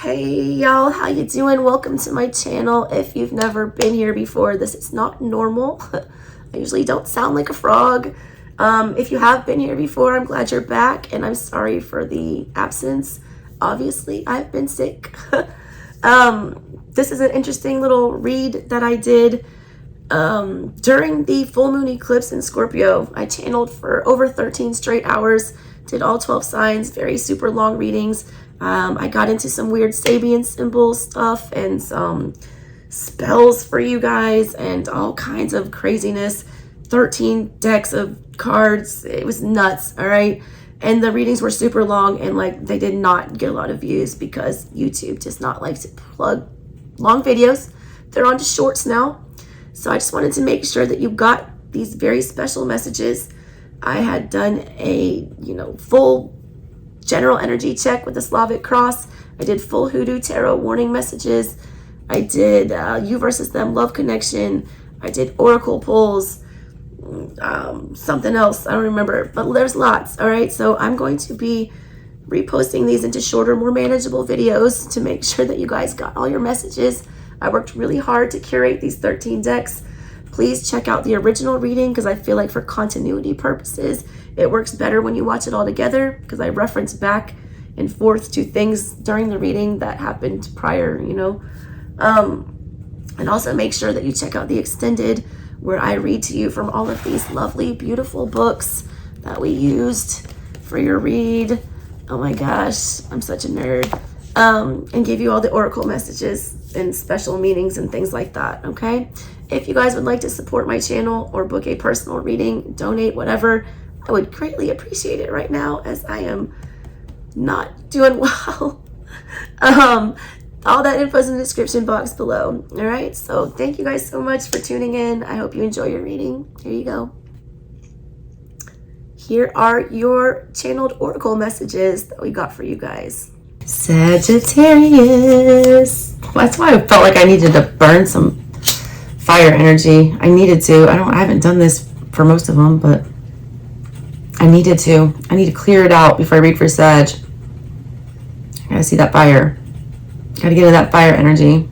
Hey y'all, how you doing? Welcome to my channel. If you've never been here before, this is not normal. I usually don't sound like a frog. If you have been here before, I'm glad you're back, and I'm sorry for the absence. Obviously, I've been sick. This is an interesting little read that I did during the full moon eclipse in Scorpio. I channeled for over 13 straight hours, did all 12 signs, very super long readings. I got into some weird Sabian symbol stuff and some spells for you guys and all kinds of craziness. 13 decks of cards. It was nuts, all right? And the readings were super long, and like they did not get a lot of views because YouTube does not like to plug long videos. They're on to shorts now. So I just wanted to make sure that you got these very special messages. I had done a, full general energy check with the Slavic cross. I did full Hoodoo Tarot warning messages. I did you versus them love connection. I did oracle pulls, something else, I don't remember, but there's lots. All right, so I'm going to be reposting these into shorter, more manageable videos to make sure that you guys got all your messages. I worked really hard to curate these 13 decks. Please check out the original reading because I feel like for continuity purposes, it works better when you watch it all together because I reference back and forth to things during the reading that happened prior, And also make sure that you check out the extended where I read to you from all of these lovely, beautiful books that we used for your read. Oh my gosh, I'm such a nerd. And give you all the oracle messages and special meanings and things like that, okay? If you guys would like to support my channel or book a personal reading, donate, whatever, I would greatly appreciate it right now as I am not doing well. All that info is in the description box below. All right, so thank you guys so much for tuning in. I hope you enjoy your reading. Here you go. Here are your channeled oracle messages that we got for you guys. Sagittarius. That's why I felt like I needed to burn some fire energy. I needed to. I haven't done this for most of them, but I needed to. I need to clear it out before I read for Sag. I gotta see that fire. Gotta get into that fire energy.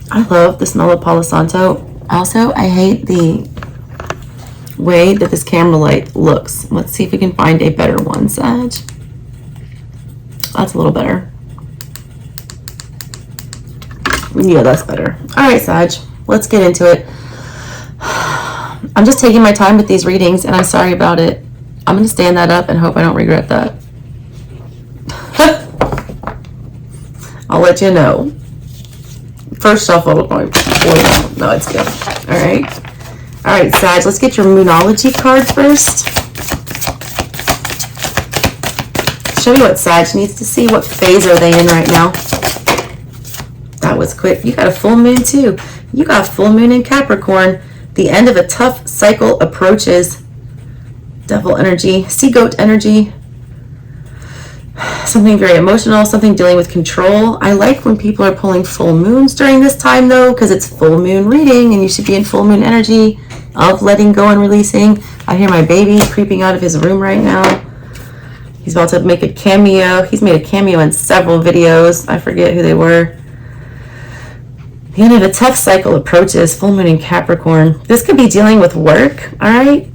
I love the smell of Palo Santo. Also, I hate the way that this camera light looks. Let's see if we can find a better one, Sag. That's a little better. Yeah, that's better. All right, Sag, let's get into it. I'm just taking my time with these readings, and I'm sorry about it. I'm going to stand that up and hope I don't regret that. I'll let you know. First shuffle. No, it's good. All right. All right, Sag, let's get your Moonology card first. Show me what Sag needs to see. What phase are they in right now? That was quick. You got a full moon too. You got full moon in Capricorn. The end of a tough cycle approaches. Devil energy, sea goat energy. Something very emotional, something dealing with control. I like when people are pulling full moons during this time though, because it's full moon reading and you should be in full moon energy of letting go and releasing. I hear my baby creeping out of his room right now. He's about to make a cameo. He's made a cameo in several videos. I forget who they were. The end of a tough cycle approaches. Full moon in Capricorn. This could be dealing with work, all right?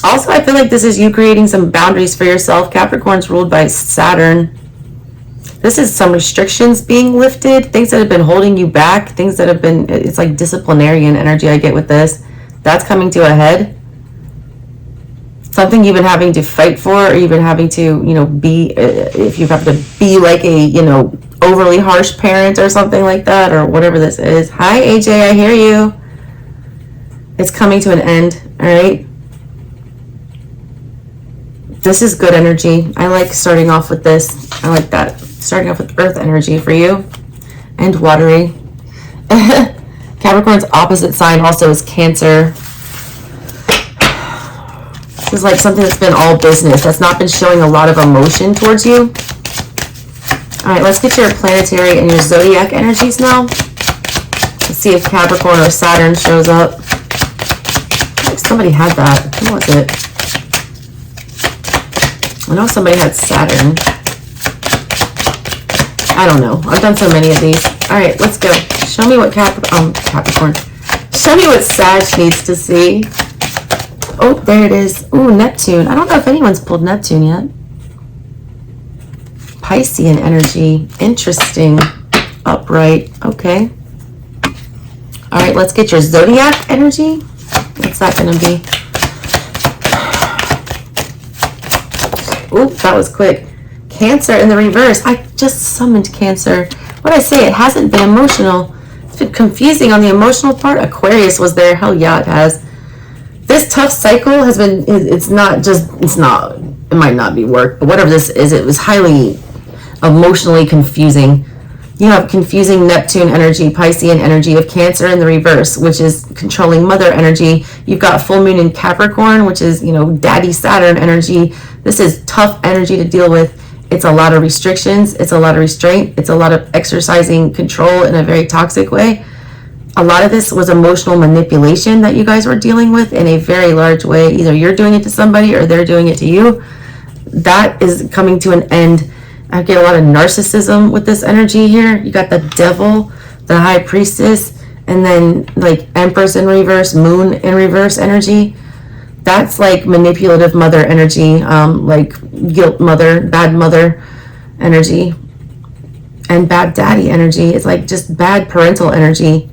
Also, I feel like this is you creating some boundaries for yourself. Capricorn's ruled by Saturn. This is some restrictions being lifted, things that have been holding you back, things that have been, it's like disciplinarian energy I get with this. That's coming to a head. Something you've been having to fight for, or you've been having to, be, if you have to be like a, overly harsh parent or something like that, or whatever this is. Hi, AJ, I hear you. It's coming to an end, all right? This is good energy. I like starting off with this. I like that. Starting off with earth energy for you. And watery. Capricorn's opposite sign also is Cancer. This is like something that's been all business. That's not been showing a lot of emotion towards you. All right, let's get your planetary and your zodiac energies now. Let's see if Capricorn or Saturn shows up. I think somebody had that. Who was it? I know somebody had Saturn. I don't know. I've done so many of these. All right, let's go. Show me what Capricorn. Show me what Sag needs to see. Oh, there it is. Ooh, Neptune. I don't know if anyone's pulled Neptune yet. Piscean energy. Interesting. Upright. Okay. All right, let's get your zodiac energy. What's that going to be? Ooh, that was quick. Cancer in the reverse. I just summoned Cancer. What did I say? It hasn't been emotional. It's been confusing on the emotional part. Aquarius was there. Hell yeah, it has. This tough cycle has been, it might not be work, but whatever this is, it was highly emotionally confusing. You have confusing Neptune energy, Piscean energy of Cancer in the reverse, which is controlling mother energy. You've got full moon in Capricorn, which is, daddy Saturn energy. This is tough energy to deal with. It's a lot of restrictions. It's a lot of restraint. It's a lot of exercising control in a very toxic way. A lot of this was emotional manipulation that you guys were dealing with in a very large way. Either you're doing it to somebody or they're doing it to you. That is coming to an end. I get a lot of narcissism with this energy here. You got the Devil, the High Priestess, and then like Empress in reverse, Moon in reverse energy. That's like manipulative mother energy, like guilt mother, bad mother energy, and bad daddy energy. It's like just bad parental energy.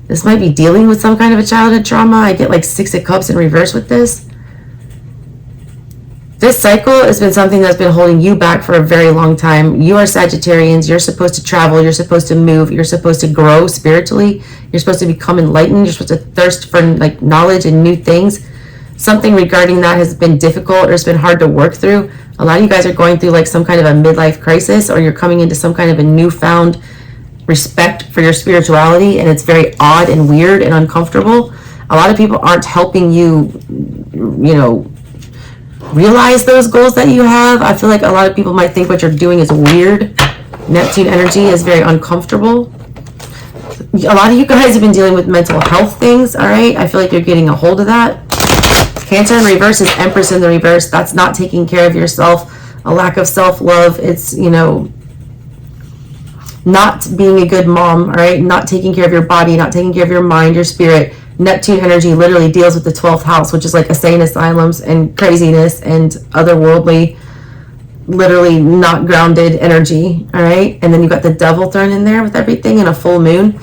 This might be dealing with some kind of a childhood trauma. I get like 6 of Cups in reverse with this. This cycle has been something that's been holding you back for a very long time. You are Sagittarians. You're supposed to travel. You're supposed to move. You're supposed to grow spiritually. You're supposed to become enlightened. You're supposed to thirst for like knowledge and new things. Something regarding that has been difficult or it's been hard to work through. A lot of you guys are going through like some kind of a midlife crisis, or you're coming into some kind of a newfound respect for your spirituality, and it's very odd and weird and uncomfortable. A lot of people aren't helping you, realize those goals that you have. I feel like a lot of people might think what you're doing is weird. Neptune energy is very uncomfortable. A lot of you guys have been dealing with mental health things, all right? I feel like you're getting a hold of that. Cancer in reverse is Empress in the reverse. That's not taking care of yourself, a lack of self-love. It's, not being a good mom, all right? Not taking care of your body, not taking care of your mind, your spirit. Neptune energy literally deals with the 12th house, which is like insane asylums and craziness and otherworldly, literally not grounded energy, all right? And then you got the Devil thrown in there with everything and a full moon.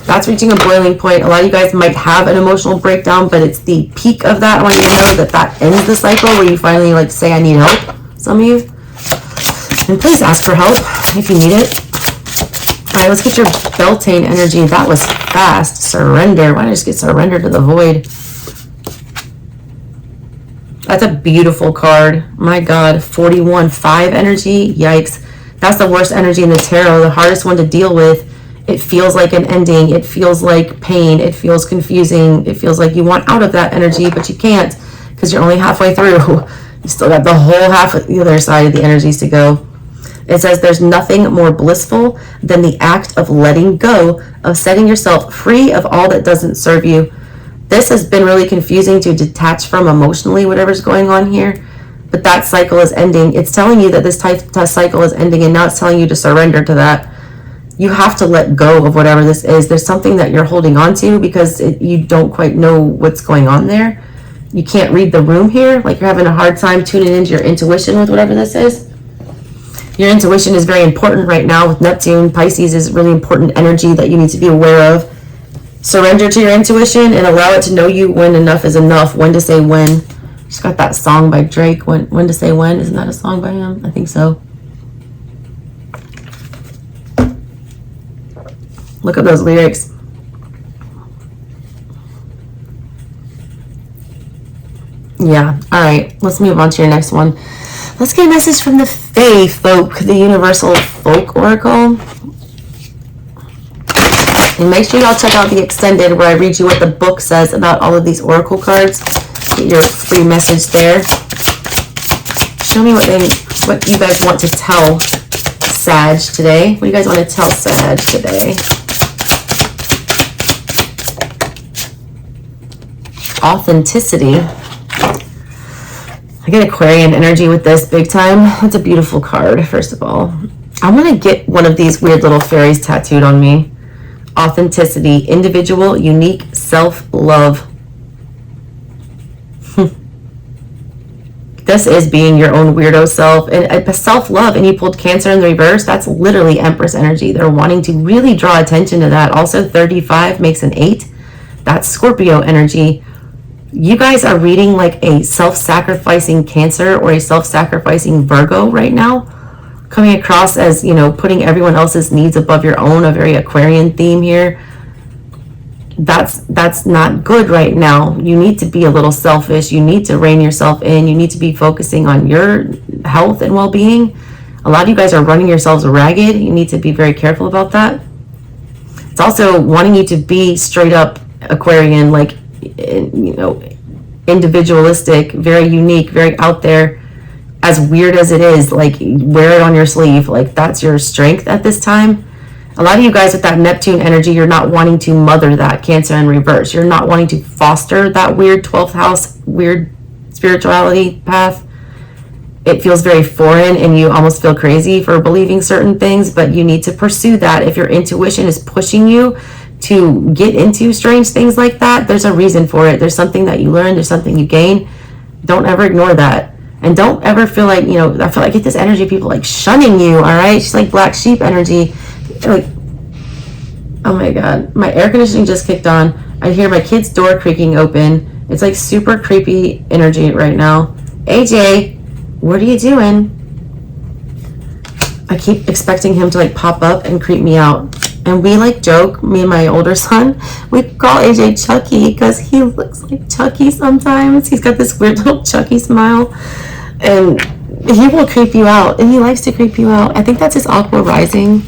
That's reaching a boiling point. A lot of you guys might have an emotional breakdown, but it's the peak of that. I want you to know that ends the cycle where you finally like say, I need help, some of you. And please ask for help if you need it. All right, let's get your Beltane energy. That was fast. Surrender. Why don't I just get surrender to the void? That's a beautiful card. My God. 41-5 energy. Yikes. That's the worst energy in the tarot. The hardest one to deal with. It feels like an ending. It feels like pain. It feels confusing. It feels like you want out of that energy, but you can't because you're only halfway through. You still got the whole half of the other side of the energies to go. It says there's nothing more blissful than the act of letting go, of setting yourself free of all that doesn't serve you. This has been really confusing to detach from emotionally, whatever's going on here. But that cycle is ending. It's telling you that this cycle is ending, and now it's telling you to surrender to that. You have to let go of whatever this is. There's something that you're holding on to because you don't quite know what's going on there. You can't read the room here. Like you're having a hard time tuning into your intuition with whatever this is. Your intuition is very important right now with Neptune. Pisces is really important energy that you need to be aware of. Surrender to your intuition and allow it to know you when enough is enough, when to say when. Just got that song by Drake, when to say when. Isn't that a song by him? I think so. Look at those lyrics. Yeah, all right. Let's move on to your next one. Let's get a message from the Fae Folk, the Universal Folk Oracle. And make sure y'all check out the extended where I read you what the book says about all of these Oracle cards. Get your free message there. Show me what you guys want to tell Sag today. What do you guys want to tell Sag today? Authenticity. I get Aquarian energy with this big time. That's a beautiful card, first of all. I'm going to get one of these weird little fairies tattooed on me. Authenticity, individual, unique, self-love. This is being your own weirdo self. And self-love, and you pulled Cancer in the reverse. That's literally Empress energy. They're wanting to really draw attention to that. Also, 35 makes an 8. That's Scorpio energy. You guys are reading like a self-sacrificing Cancer or a self-sacrificing Virgo right now. Coming across as, you know, putting everyone else's needs above your own, a very Aquarian theme here. That's not good right now. You need to be a little selfish. You need to rein yourself in. You need to be focusing on your health and well-being. A lot of you guys are running yourselves ragged. You need to be very careful about that. It's also wanting you to be straight up Aquarian, like, you know, individualistic, very unique, very out there. As weird as it is, like, wear it on your sleeve. Like, that's your strength at this time. A lot of you guys with that Neptune energy, you're not wanting to mother that Cancer in reverse. You're not wanting to foster that weird 12th house, weird spirituality path. It feels very foreign and you almost feel crazy for believing certain things, but you need to pursue that. If your intuition is pushing you to get into strange things like that, there's a reason for it. There's something that you learn. There's something you gain. Don't ever ignore that. And don't ever feel like, you know, I feel like I get this energy of people like shunning you, all right? She's like black sheep energy. Like, oh my God, my air conditioning just kicked on. I hear my kid's door creaking open. It's like super creepy energy right now. AJ, what are you doing? I keep expecting him to like pop up and creep me out. And we like joke, me and my older son, we call AJ Chucky because he looks like Chucky sometimes. He's got this weird little Chucky smile. And he will creep you out. And he likes to creep you out. I think that's his Aqua rising.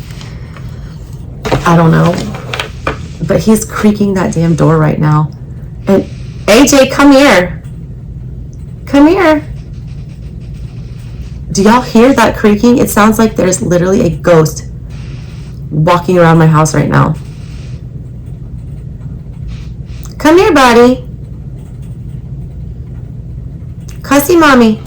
I don't know. But he's creaking that damn door right now. And AJ, come here. Come here. Do y'all hear that creaking? It sounds like there's literally a ghost walking around my house right now. Come here, buddy. Cussy mommy.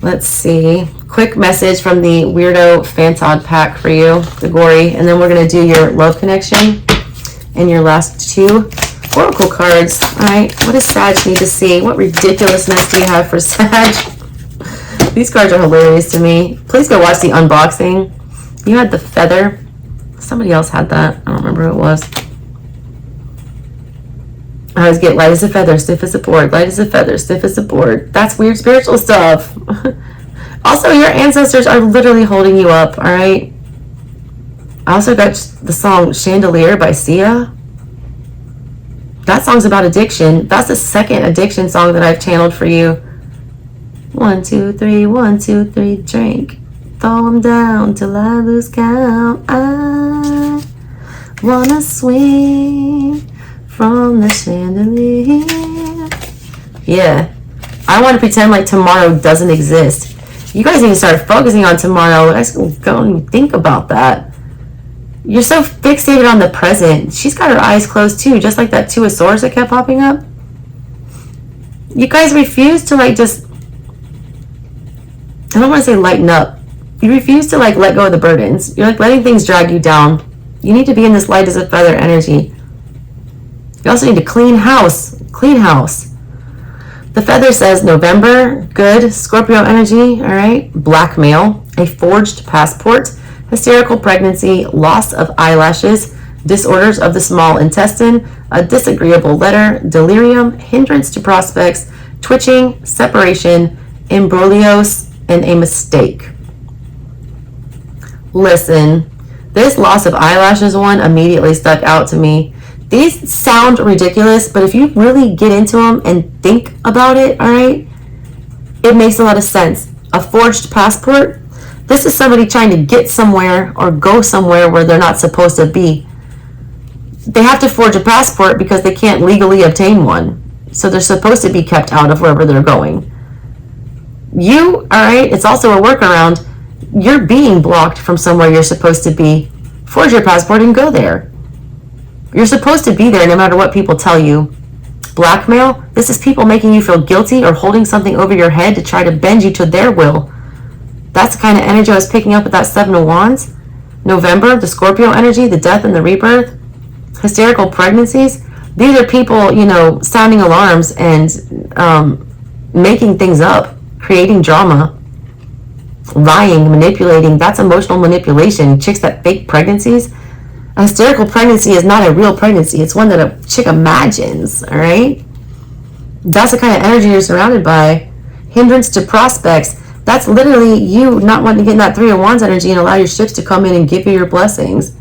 Let's see. Quick message from the Weirdo Fantod pack for you, the Gorey, and then we're going to do your love connection and your last 2 Oracle cards. All right, what does Sag need to see? What ridiculousness do you have for Sag? These cards are hilarious to me. Please go watch the unboxing. You had the feather. Somebody else had that. I don't remember who it was. I always get light as a feather, stiff as a board. Light as a feather, stiff as a board. That's weird spiritual stuff. Also, your ancestors are literally holding you up, all right? I also got the song Chandelier by Sia. That song's about addiction. That's the second addiction song that I've channeled for you. 1, 2, 3, 1, 2, 3, drink. Throw them down till I lose count. I wanna swing from the chandelier. Yeah. I want to pretend like tomorrow doesn't exist. You guys need to start focusing on tomorrow. Let's go and think about that. You're so fixated on the present. She's got her eyes closed too, just like that 2 of Swords that kept popping up. You guys refuse to like just, I don't want to say lighten up. You refuse to like let go of the burdens. You're like letting things drag you down. You need to be in this light as a feather energy. You also need to clean house. Clean house. The feather says November, good. Scorpio energy, all right. Blackmail, a forged passport, hysterical pregnancy, loss of eyelashes, disorders of the small intestine, a disagreeable letter, delirium, hindrance to prospects, twitching, separation, imbroglios, and a mistake. Listen, this loss of eyelashes one immediately stuck out to me. These sound ridiculous, but if you really get into them and think about it, all right, it makes a lot of sense. A forged passport, this is somebody trying to get somewhere or go somewhere where they're not supposed to be. They have to forge a passport because they can't legally obtain one. So they're supposed to be kept out of wherever they're going. You, all right, it's also a workaround. You're being blocked from somewhere you're supposed to be. Forge your passport and go there. You're supposed to be there no matter what people tell you. Blackmail, this is people making you feel guilty or holding something over your head to try to bend you to their will. That's the kind of energy I was picking up with that Seven of Wands. November, the Scorpio energy, the death and the rebirth. Hysterical pregnancies. These are people, you know, sounding alarms and making things up, creating drama, lying, manipulating. That's emotional manipulation. Chicks that fake pregnancies. A hysterical pregnancy is not a real pregnancy. It's one that a chick imagines, all right? That's the kind of energy you're surrounded by. Hindrance to prospects. That's literally you not wanting to get in that Three of Wands energy and allow your ships to come in and give you your blessings.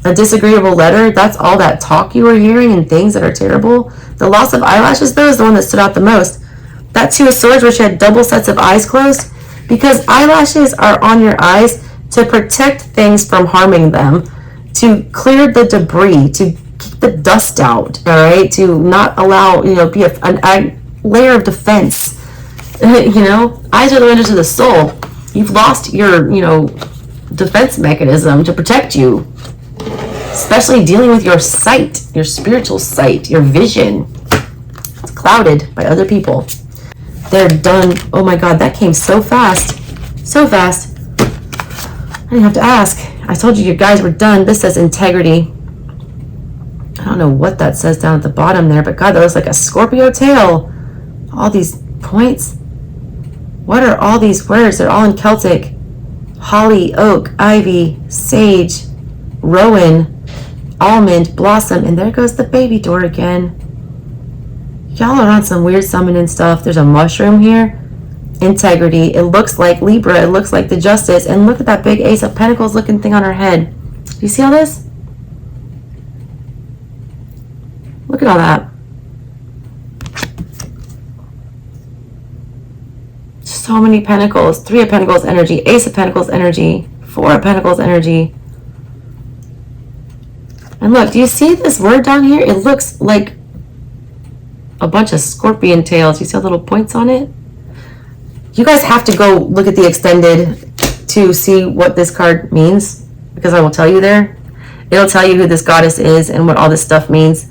A disagreeable letter, that's all that talk you were hearing and things that are terrible. The loss of eyelashes, though, is the one that stood out the most. That Two of Swords, where she had double sets of eyes closed, because eyelashes are on your eyes to protect things from harming them, to clear the debris, to keep the dust out, all right, to not allow, you know, be a layer of defense. You know, eyes are the windows of the soul. You've lost your, you know, defense mechanism to protect you. Especially dealing with your sight, your spiritual sight, your vision. It's clouded by other people. They're done. Oh my God, that came so fast. So fast. I didn't have to ask. I told you guys were done. This says integrity. I don't know what that says down at the bottom there, but God, that looks like a Scorpio tail. All these points. What are all these words? They're all in Celtic. Holly, oak, ivy, sage, rowan, almond, blossom, and there goes the baby door again. Y'all are on some weird summoning stuff. There's a mushroom here. Integrity. It looks like Libra. It looks like the Justice. And look at that big Ace of Pentacles looking thing on her head. Do you see all this? Look at all that. So many Pentacles. Three of Pentacles energy. Ace of Pentacles energy. Four of Pentacles energy. And look, do you see this word down here? It looks like a bunch of scorpion tails. You see all the little points on it? You guys have to go look at the extended to see what this card means, because I will tell you there. It'll tell you who this goddess is and what all this stuff means.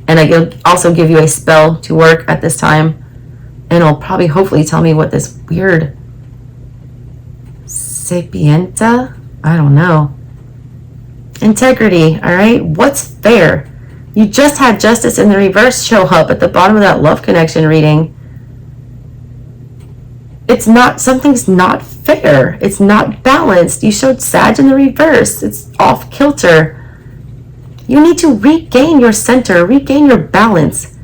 And I also give you a spell to work at this time. And it'll probably, hopefully, tell me what this weird sapienta? I don't know. Integrity, all right? What's fair? You just had Justice in the reverse show up at the bottom of that love connection reading. It's not, something's not fair. It's not balanced. You showed Sag in the reverse. It's off kilter. You need to regain your center, regain your balance.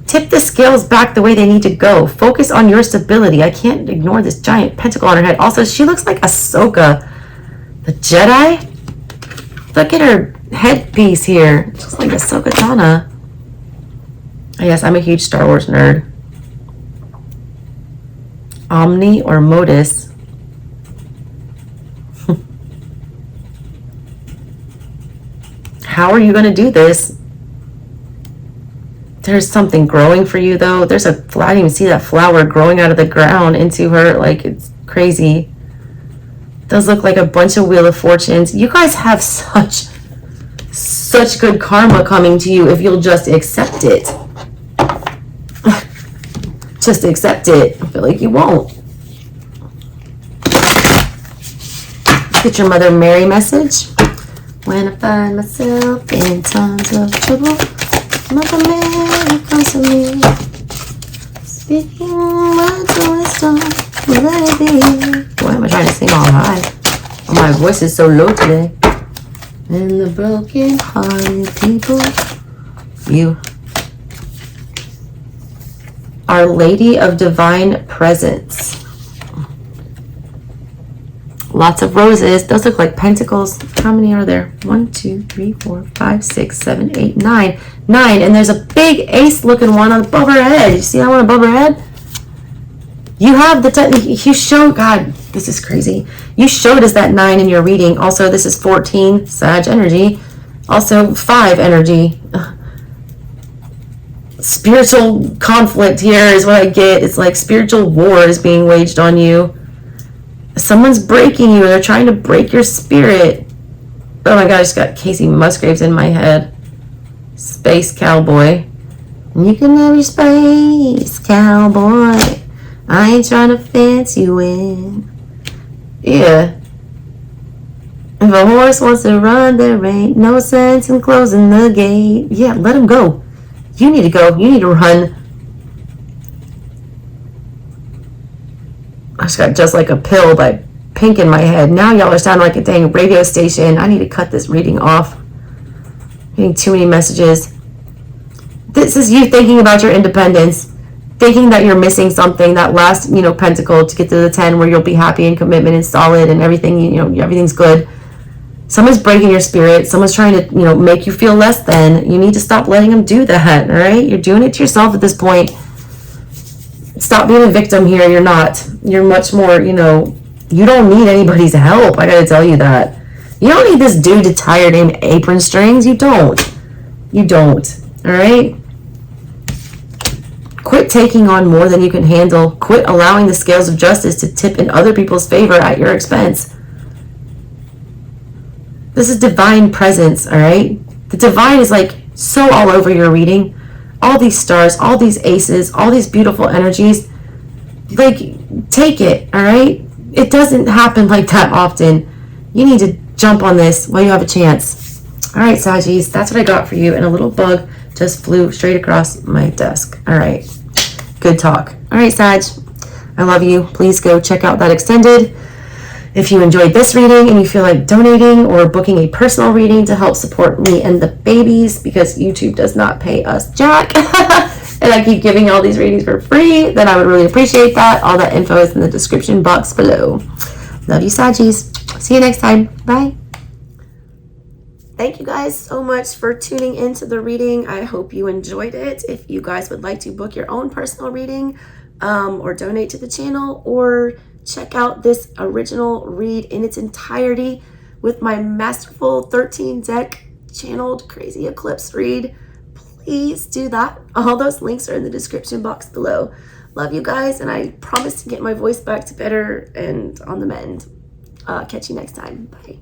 Tip the scales back the way they need to go. Focus on your stability. I can't ignore this giant pentacle on her head. Also, she looks like Ahsoka, the Jedi. Look at her headpiece here. It looks like Ahsoka Tana. Yes, I'm a huge Star Wars nerd. Omni or Modus. How are you going to do this? There's something growing for you, though. There's a, I didn't even see that flower growing out of the ground into her. Like, it's crazy. Does look like a bunch of Wheel of Fortunes. You guys have such good karma coming to you if you'll just accept it. Just accept it. I feel like you won't. Get your Mother Mary message. When I find myself in times of trouble, Mother Mary comes to me, speaking words of wisdom, let it be. Why am I trying to sing all high? Oh, my voice is so low today. And the broken hearted people, you. Our Lady of Divine Presence. Lots of roses. Those look like pentacles. How many are there? 1, 2, 3, 4, 5, 6, 7, 8, 9. 9. And there's a big ace looking one above her head. You see that one above her head? You have the, you showed, God, this is crazy. You showed us that 9 in your reading. Also, this is 14, Sag energy. Also, 5 energy. Spiritual conflict here is what I get. It's like spiritual war is being waged on you. Someone's breaking you. They're trying to break your spirit. Oh my god, I just got Casey Musgraves in my head. Space Cowboy. You can have your space cowboy. I ain't trying to fence you in. Yeah. If a horse wants to run, there ain't no sense in closing the gate. Yeah, let him go. You need to go. You need to run. I just got Just Like a Pill by Pink in my head. Now y'all are sounding like a dang radio station. I need to cut this reading off. Getting too many messages. This is you thinking about your independence. Thinking that you're missing something. That last, pentacle to get to the 10 where you'll be happy and commitment and solid and everything, everything's good. Someone's breaking your spirit. Someone's trying to, make you feel less than. You need to stop letting them do that, all right? You're doing it to yourself at this point. Stop being a victim here. You're not. You're much more, you don't need anybody's help. I gotta tell you that. You don't need this dude to tie your name apron strings. You don't. You don't, all right? Quit taking on more than you can handle. Quit allowing the scales of justice to tip in other people's favor at your expense. This is divine presence, all right? The divine is like so all over your reading. All these stars, all these aces, all these beautiful energies. Like, take it, all right? It doesn't happen like that often. You need to jump on this while you have a chance. All right, Saggies, that's what I got for you. And a little bug just flew straight across my desk. All right, good talk. All right, Sag, I love you. Please go check out that extended. If you enjoyed this reading and you feel like donating or booking a personal reading to help support me and the babies, because YouTube does not pay us jack, and I keep giving all these readings for free, then I would really appreciate that. All that info is in the description box below. Love you, Saggies. See you next time. Bye. Thank you guys so much for tuning into the reading. I hope you enjoyed it. If you guys would like to book your own personal reading or donate to the channel or check out this original read in its entirety with my masterful 13 deck channeled crazy eclipse read, please do that. All those links are in the description box below. Love you guys, and I promise to get my voice back to better and on the mend. Catch you next time. Bye.